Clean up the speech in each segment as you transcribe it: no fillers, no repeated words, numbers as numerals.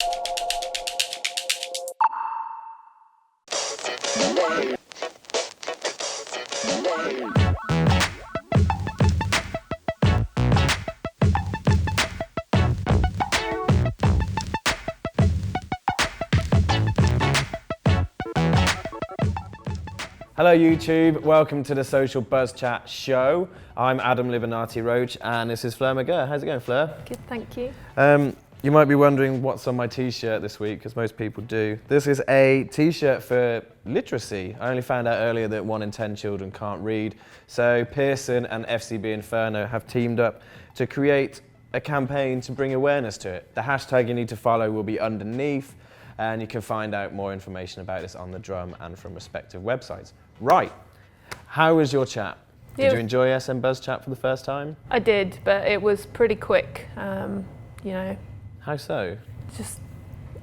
Hello YouTube, welcome to the Social Buzz Chat show. I'm Adam Libernati Roach and this is Fleur McGerr. How's it going, Fleur? Good, thank you. You might be wondering what's on my t-shirt this week, because most people do. This is a t-shirt for literacy. I only found out earlier that 1 in 10 children can't read. So Pearson and FCB Inferno have teamed up to create a campaign to bring awareness to it. The hashtag you need to follow will be underneath, and you can find out more information about this on the drum and from respective websites. Right, how was your chat? Did you enjoy SM Buzz Chat for the first time? I did, but it was pretty quick, you know. How so? Just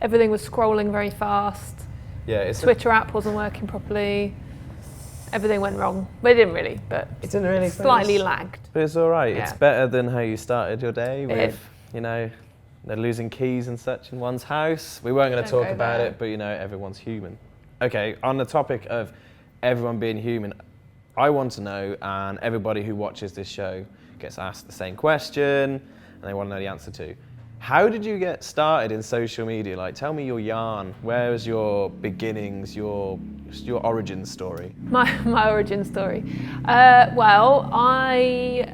everything was scrolling very fast. Yeah, it's Twitter app wasn't working properly. Everything went wrong. Well, it didn't really, but it didn't really slightly lagged. But it's all right. Yeah. It's better than how you started your day with, you know, they're losing keys and such in one's house. We weren't going to talk about it, but you know, everyone's human. Okay, on the topic of everyone being human, I want to know, and everybody who watches this show gets asked the same question, and they want to know the answer to. How did you get started in social media? Like, tell me your yarn. Where was your beginnings, your origin story? My origin story. Well, I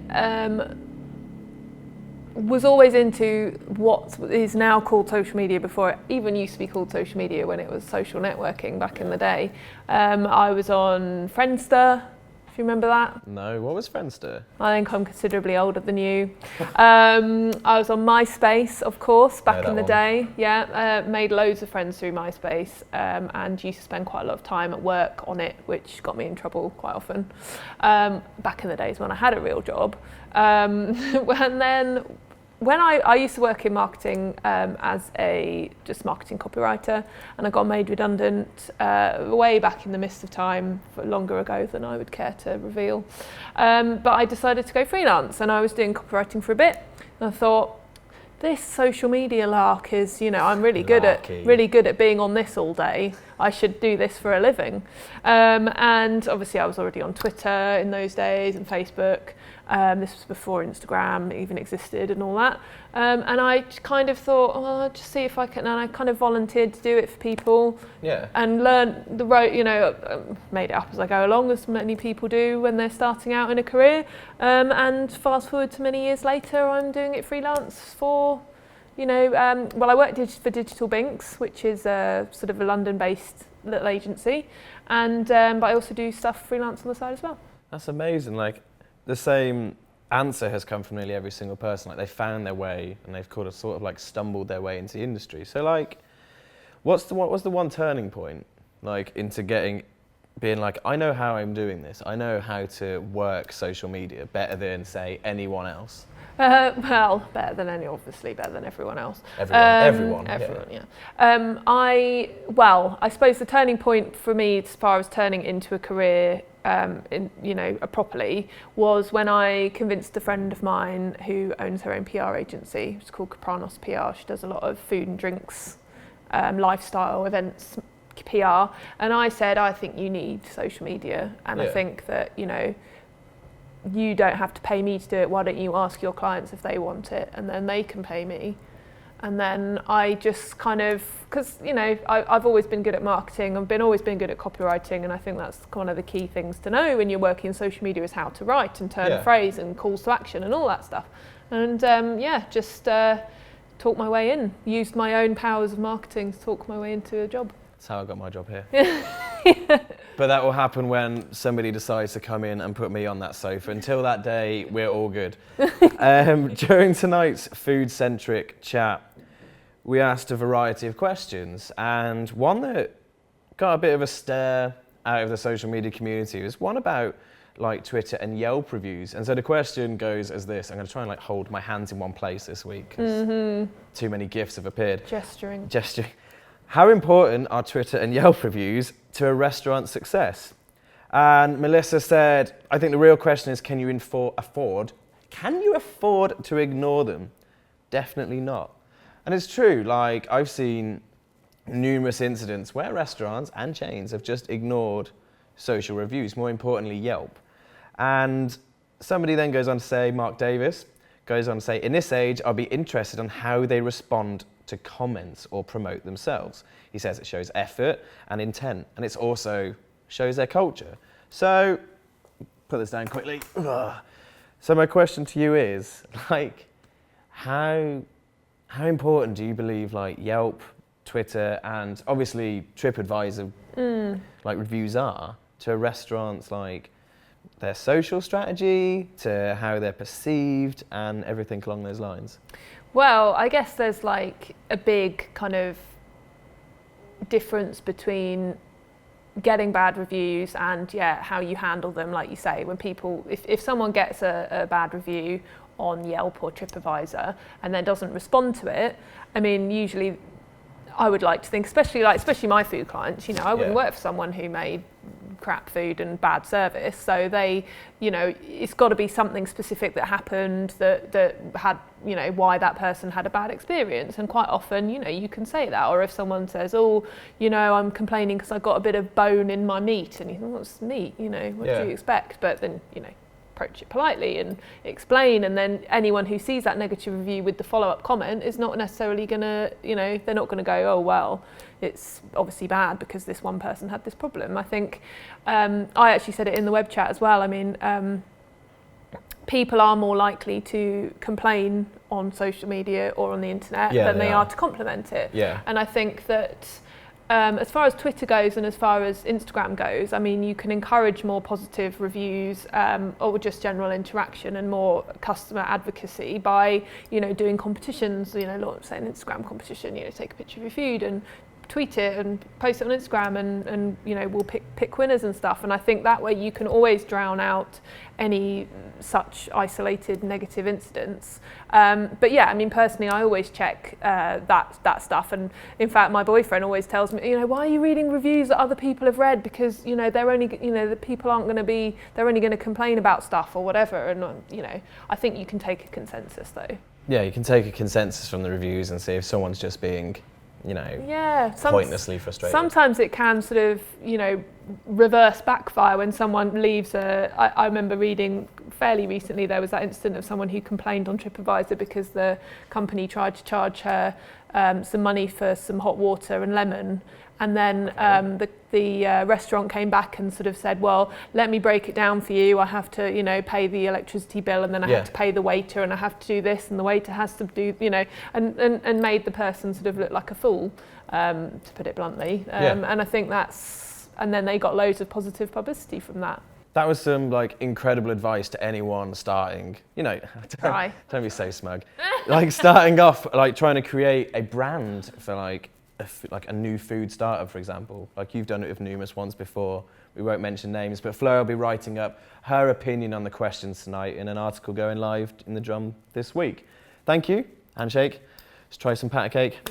was always into what is now called social media before it even used to be called social media, when it was social networking back in the day. I was on Friendster, if you remember that. No, what was Friendster? I think I'm considerably older than you. I was on MySpace, of course, back in the day. Yeah, made loads of friends through MySpace, and used to spend quite a lot of time at work on it, which got me in trouble quite often. Back in the days when I had a real job. And then when I used to work in marketing as a just marketing copywriter, and I got made redundant way back in the mist of time, longer ago than I would care to reveal. But I decided to go freelance, and I was doing copywriting for a bit, and I thought, this social media lark is, you know, I'm really good at being on this all day. I should do this for a living. And obviously I was already on Twitter in those days and Facebook. This was before Instagram even existed and all that. And I kind of thought, oh, I'll just see if I can, and I kind of volunteered to do it for people. Yeah. And learn the road, you know, made it up as I go along, as many people do when they're starting out in a career. And fast forward to many years later, I'm doing it freelance for, you know, well, I worked for Digital Binks, which is sort of a London-based little agency, and but I also do stuff freelance on the side as well. That's amazing. Like, the same answer has come from nearly every single person. Like, they found their way and they've kind of sort of like stumbled their way into the industry. So like, what was the one turning point, like, into being like, I know how I'm doing this. I know how to work social media better than, say, anyone else. Well, better than obviously better than everyone else. Everyone, yeah. I suppose the turning point for me, as far as turning into a career, properly, was when I convinced a friend of mine who owns her own PR agency. It's called Capranos PR. She does a lot of food and drinks, lifestyle events, PR. And I said, I think you need social media, and I think that, you know, you don't have to pay me to do it. Why don't you ask your clients if they want it, and then they can pay me. And then I just kind of, because, you know, I've always been good at marketing, always been good at copywriting, and I think that's one of the key things to know when you're working in social media, is how to write and turn a phrase and calls to action and all that stuff. And just talked my way in, used my own powers of marketing to talk my way into a job. That's how I got my job here. But that will happen when somebody decides to come in and put me on that sofa. Until that day, we're all good. During tonight's food-centric chat, we asked a variety of questions, and one that got a bit of a stare out of the social media community was one about like Twitter and Yelp reviews. And so the question goes as this. I'm going to try and like hold my hands in one place this week, because too many GIFs have appeared. Gesturing. How important are Twitter and Yelp reviews to a restaurant's success? And Melissa said, I think the real question is, can you afford to ignore them? Definitely not. And it's true, like I've seen numerous incidents where restaurants and chains have just ignored social reviews, more importantly Yelp. And somebody then goes on to say, Mark Davis goes on to say, in this age, I'll be interested on how they respond to comments or promote themselves. He says it shows effort and intent, and it also shows their culture. So, put this down quickly. Ugh. So my question to you is, like, how important do you believe like Yelp, Twitter, and obviously TripAdvisor like reviews are to restaurants, like their social strategy, to how they're perceived and everything along those lines? Well, I guess there's like a big kind of difference between getting bad reviews and how you handle them. Like you say, when people, if someone gets a bad review on Yelp or TripAdvisor and then doesn't respond to it, I mean, usually I would like to think, especially my food clients, you know, I wouldn't work for someone who made crap food and bad service. So they, you know, it's got to be something specific that happened that had, you know, why that person had a bad experience. And quite often, you know, you can say that. Or if someone says, oh, you know, I'm complaining because I got a bit of bone in my meat, and you think, what's meat? You know, what do you expect? But then, you know, approach it politely and explain, and then anyone who sees that negative review with the follow-up comment is not necessarily gonna, you know, they're not gonna go, oh well, it's obviously bad because this one person had this problem. I think I actually said it in the web chat as well. I mean, people are more likely to complain on social media or on the internet than they are to compliment it. And I think that as far as Twitter goes and as far as Instagram goes, I mean, you can encourage more positive reviews or just general interaction and more customer advocacy by, you know, doing competitions, you know, say an Instagram competition, you know, take a picture of your food and tweet it and post it on Instagram and you know, we'll pick winners and stuff. And I think that way you can always drown out any such isolated negative incidents. But yeah, I mean, personally, I always check that stuff. And in fact, my boyfriend always tells me, you know, why are you reading reviews that other people have read? Because, you know, they're only, you know, the people aren't going to be, they're only going to complain about stuff or whatever. And, you know, I think you can take a consensus though. Yeah, you can take a consensus from the reviews and see if someone's just being, you know, pointlessly frustrated. Sometimes it can sort of, you know, reverse backfire when someone leaves I remember reading fairly recently, there was that incident of someone who complained on TripAdvisor because the company tried to charge her some money for some hot water and lemon. And then the restaurant came back and sort of said, well, let me break it down for you. I have to, you know, pay the electricity bill, and then I have to pay the waiter, and I have to do this, and the waiter has to do, you know, and made the person sort of look like a fool, to put it bluntly. And I think and then they got loads of positive publicity from that. That was some like incredible advice to anyone starting, you know, don't be so smug. Like starting off, like trying to create a brand for like a new food startup, for example. Like you've done it with numerous ones before. We won't mention names, but Fleur will be writing up her opinion on the questions tonight in an article going live in the Drum this week. Thank you. Handshake. Let's try some patty cake.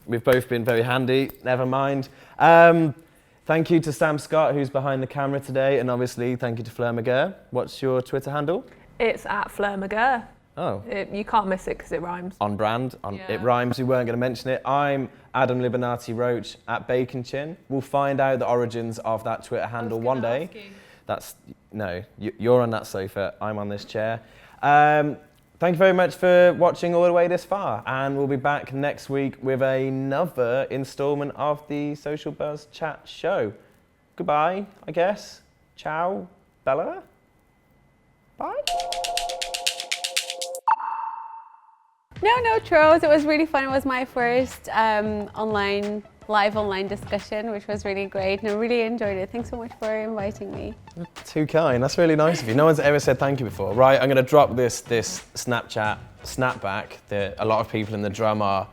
We've both been very handy. Never mind. Thank you to Sam Scott, who's behind the camera today, and obviously thank you to Fleur McGerr. What's your Twitter handle? It's @Fleur McGerr. Oh. You can't miss it because it rhymes. On brand. It rhymes. We weren't going to mention it. I'm Adam Libernati Roach @Bacon Chin. We'll find out the origins of that Twitter handle one day. You're on that sofa. I'm on this chair. Thank you very much for watching all the way this far, and we'll be back next week with another instalment of the Social Buzz Chat Show. Goodbye, I guess. Ciao, Bella. Bye. No trolls. It was really fun. It was my first live online discussion, which was really great, and I really enjoyed it. Thanks so much for inviting me. Too kind. That's really nice of you. No one's ever said thank you before. Right, I'm going to drop this Snapchat snapback that a lot of people in the Drum are